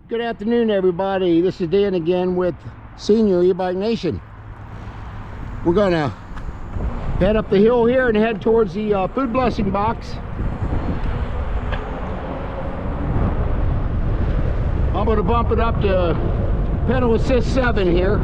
Good afternoon, everybody. This is Dan again with Senior E-Bike Nation. We're gonna head up the hill here and head towards the food blessing box. I'm gonna bump it up to pedal assist 7 here.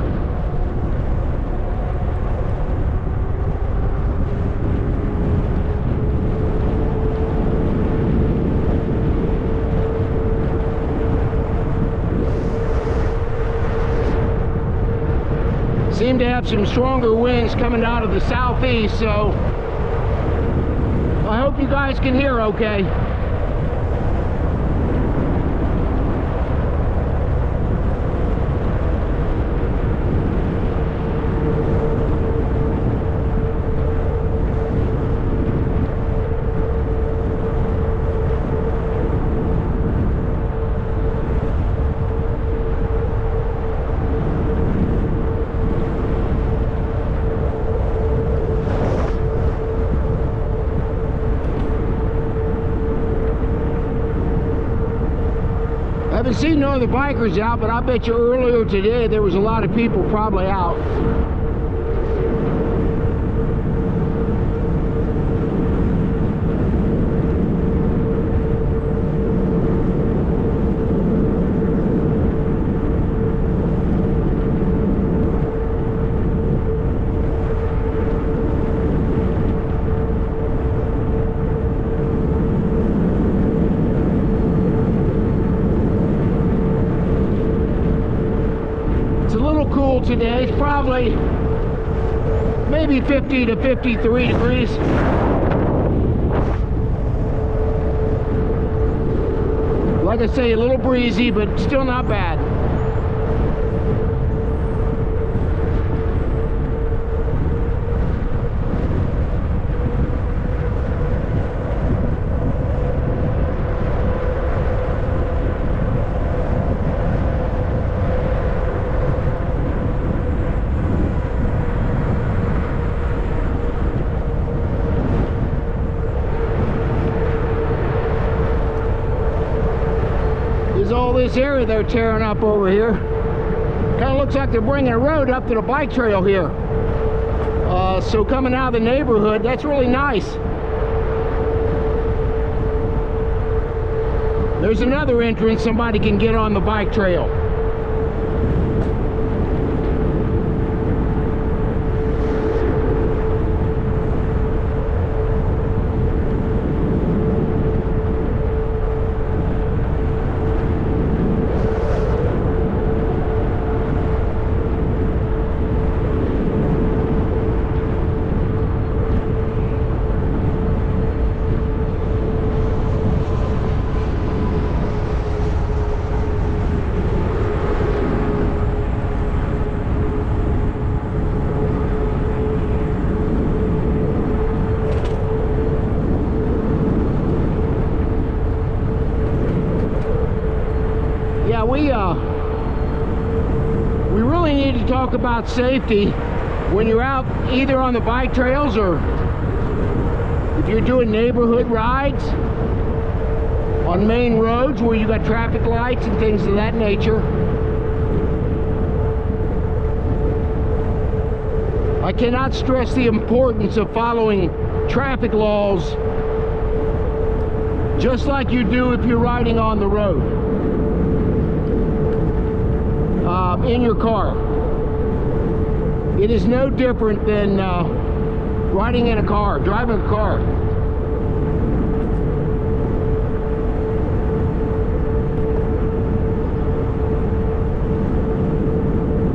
Seem to have some stronger winds coming out of the southeast, so I hope you guys can hear okay. I haven't seen no other bikers out, but I bet you earlier today there was a lot of people probably out. Cool today. It's probably maybe 50 to 53 degrees. Like I say, a little breezy, but still not bad. All this area they're tearing up over here. Kind of looks like they're bringing a road up to the bike trail here. So coming out of the neighborhood, that's really nice. There's another entrance somebody can get on the bike trail. We really need to talk about safety when you're out either on the bike trails or if you're doing neighborhood rides on main roads where you got traffic lights and things of that nature. I cannot stress the importance of following traffic laws just like you do if you're riding on the road. In your car. It is no different than riding in a car, driving a car.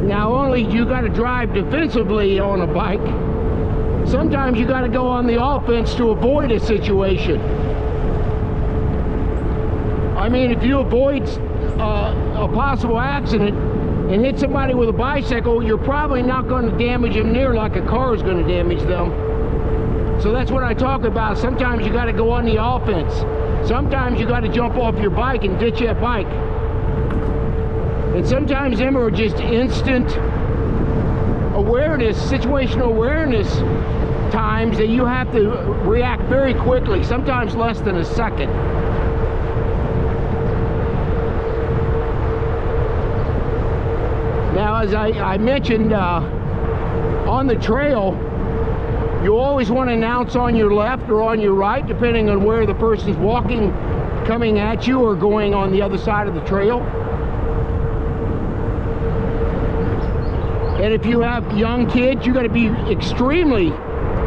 Now, only you got to drive defensively on a bike. Sometimes you got to go on the offense to avoid a situation. I mean, if you avoid a possible accident and hit somebody with a bicycle, you're probably not going to damage them near like a car is going to damage them. So that's what I talk about. Sometimes you got to go on the offense. Sometimes you got to jump off your bike and ditch that bike. And sometimes them are just instant awareness, situational awareness times that you have to react very quickly, sometimes less than a second. because I mentioned on the trail, you always want to announce on your left or on your right, depending on where the person's walking, coming at you, or going on the other side of the trail. And if you have young kids, you got to be extremely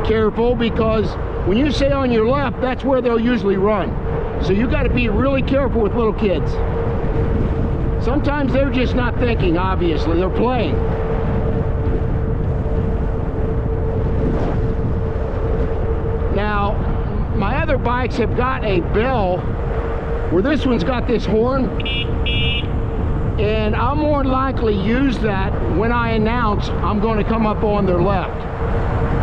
careful, because when you say on your left, that's where they'll usually run. So you got to be really careful with little kids. Sometimes they're just not thinking, obviously, they're playing. Now, my other bikes have got a bell, where this one's got this horn, and I'll more than likely use that when I announce I'm going to come up on their left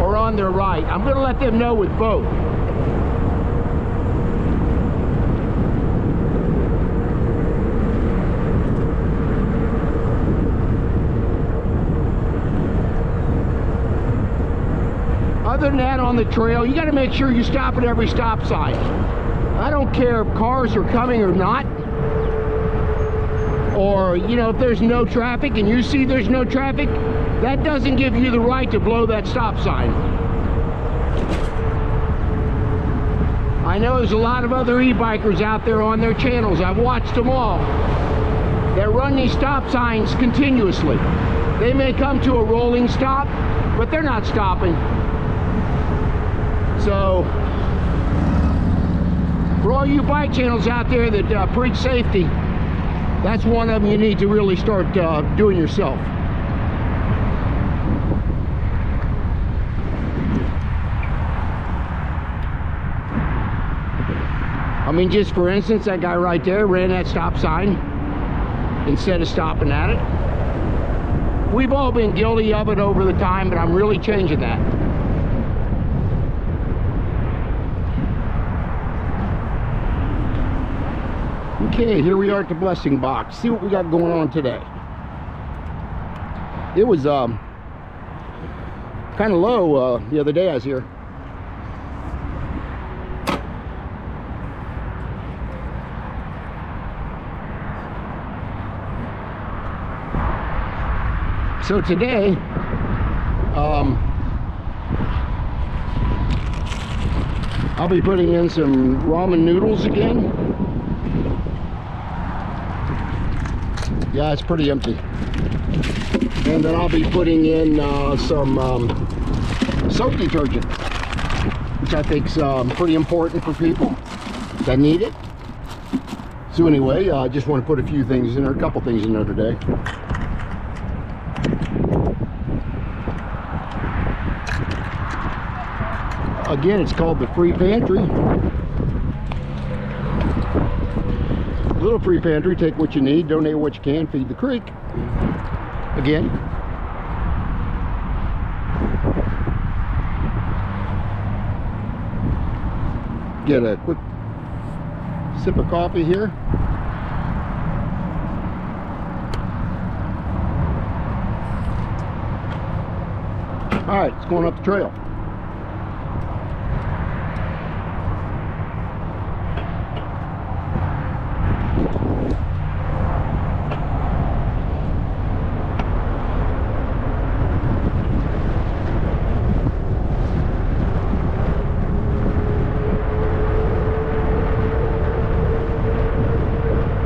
or on their right. I'm going to let them know with both. Other than that, on the trail, you got to make sure you stop at every stop sign. I don't care if cars are coming or not, or, you know, if there's no traffic and you see there's no traffic, that doesn't give you the right to blow that stop sign. I know there's a lot of other e-bikers out there on their channels, I've watched them all, that run these stop signs continuously. They may come to a rolling stop, but they're not stopping. So, for all you bike channels out there that preach safety, that's one of them you need to really start doing yourself. I mean, just for instance, that guy right there ran that stop sign instead of stopping at it. We've all been guilty of it over the time, but I'm really changing that. Okay, here we are at the blessing box. See what we got going on today. It was kind of low the other day I was here. So today, I'll be putting in some ramen noodles again. Yeah, it's pretty empty. And then I'll be putting in some soap detergent, which I think is pretty important for people that need it. So anyway, I just want to put a few things in there, a couple things in there today. Again, it's called the free pantry. Little free pantry, take what you need, donate what you can, feed the creek. Again. Get a quick sip of coffee here. All right, it's going up the trail.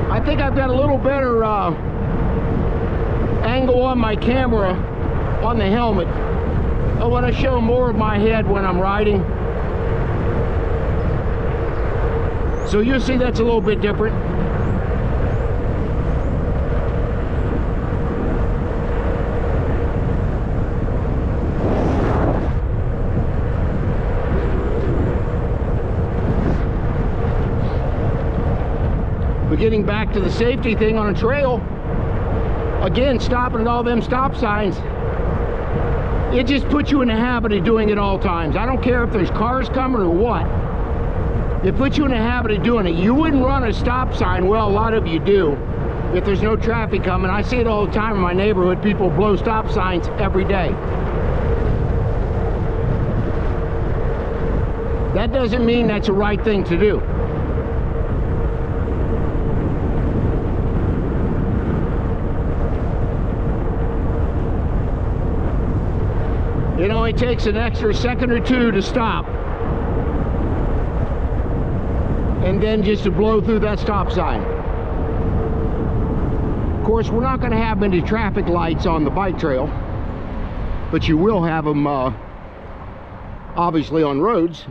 I think I've got a little better angle on my camera on the helmet. I want to show more of my head when I'm riding. So you'll see that's a little bit different. But getting back to the safety thing on a trail, again, stopping at all them stop signs, it just puts you in the habit of doing it all times. I don't care if there's cars coming or what. It puts you in the habit of doing it. You wouldn't run a stop sign, well, a lot of you do, if there's no traffic coming. I see it all the time in my neighborhood. People blow stop signs every day. That doesn't mean that's the right thing to do. only takes an extra second or two to stop, and then just to blow through that stop sign. Of course, we're not going to have many traffic lights on the bike trail, but you will have them obviously on roads.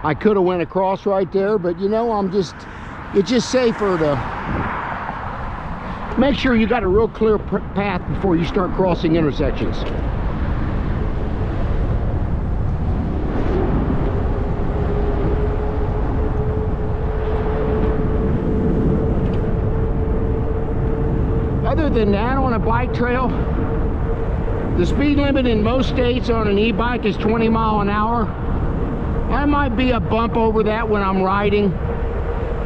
I could have went across right there, but you know, it's just safer to make sure you got a real clear path before you start crossing intersections. Other than that, on a bike trail, the speed limit in most states on an e-bike is 20 miles an hour. I might be a bump over that when I'm riding.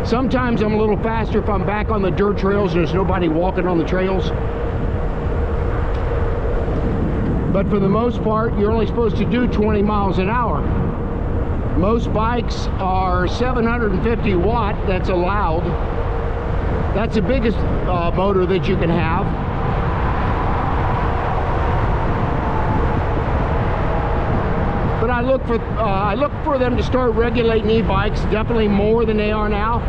Sometimes I'm a little faster if I'm back on the dirt trails and there's nobody walking on the trails. But for the most part, you're only supposed to do 20 miles an hour. Most bikes are 750 watt, that's allowed. That's the biggest motor that you can have. But I look for them to start regulating e-bikes definitely more than they are now.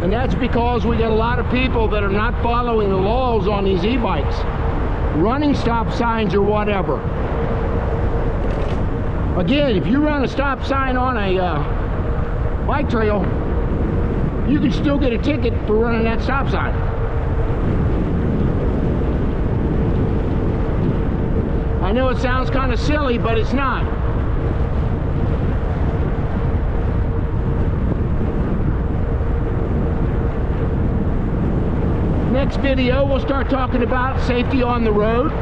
And that's because we got a lot of people that are not following the laws on these e-bikes, running stop signs or whatever. Again, if you run a stop sign on a bike trail, you can still get a ticket for running that stop sign. I know it sounds kind of silly, but it's not. Next video, we'll start talking about safety on the road.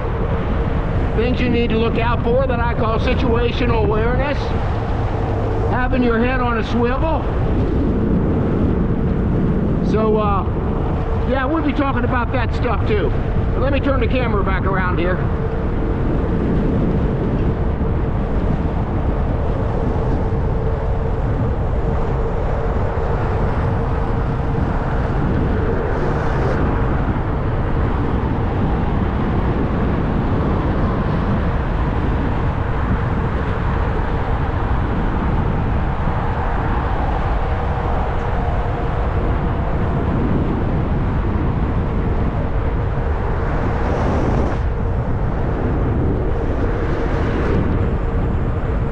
Things you need to look out for that I call situational awareness. Having your head on a swivel. So, yeah, we'll be talking about that stuff too. But let me turn the camera back around here.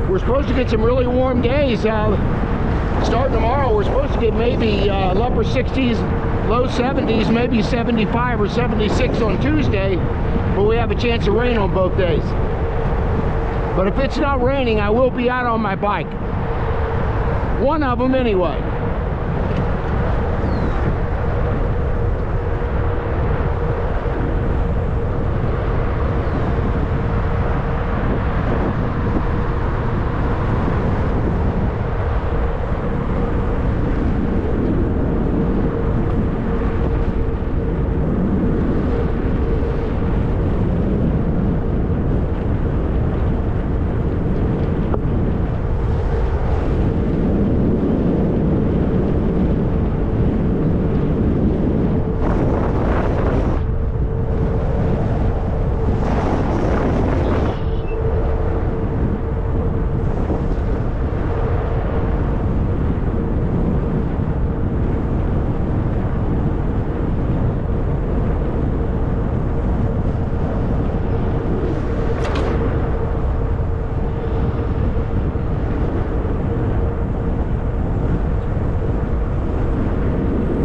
We're supposed to get some really warm days. Starting tomorrow, we're supposed to get maybe upper 60s, low 70s, maybe 75 or 76 on Tuesday, but we have a chance of rain on both days. But if it's not raining, I will be out on my bike. One of them anyway.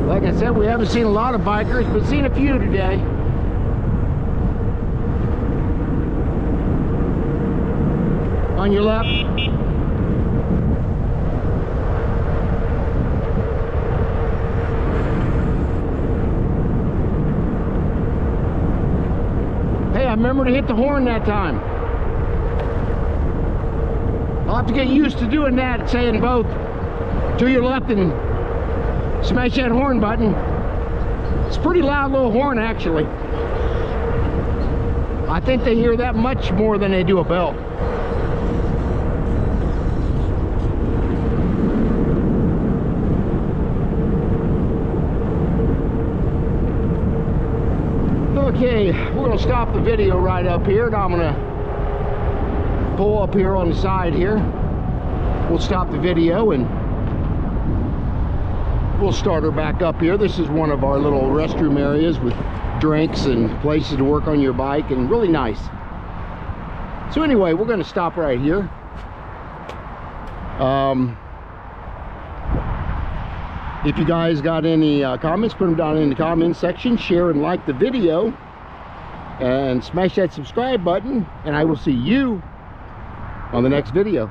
Like I said, we haven't seen a lot of bikers, but seen a few today. On your left. Hey, I remember to hit the horn that time. I'll have to get used to doing that, saying both to your left and smash that horn button. It's a pretty loud little horn, actually. I think they hear that much more than they do a bell. Okay, we're gonna stop the video right up here, and I'm gonna pull up here on the side here. We'll stop the video and we'll start her back up here. This is one of our little restroom areas with drinks and places to work on your bike, and really nice. So anyway, we're gonna stop right here. If you guys got any comments, put them down in the comment section. Share and like the video, and smash that subscribe button, and I will see you on the next video.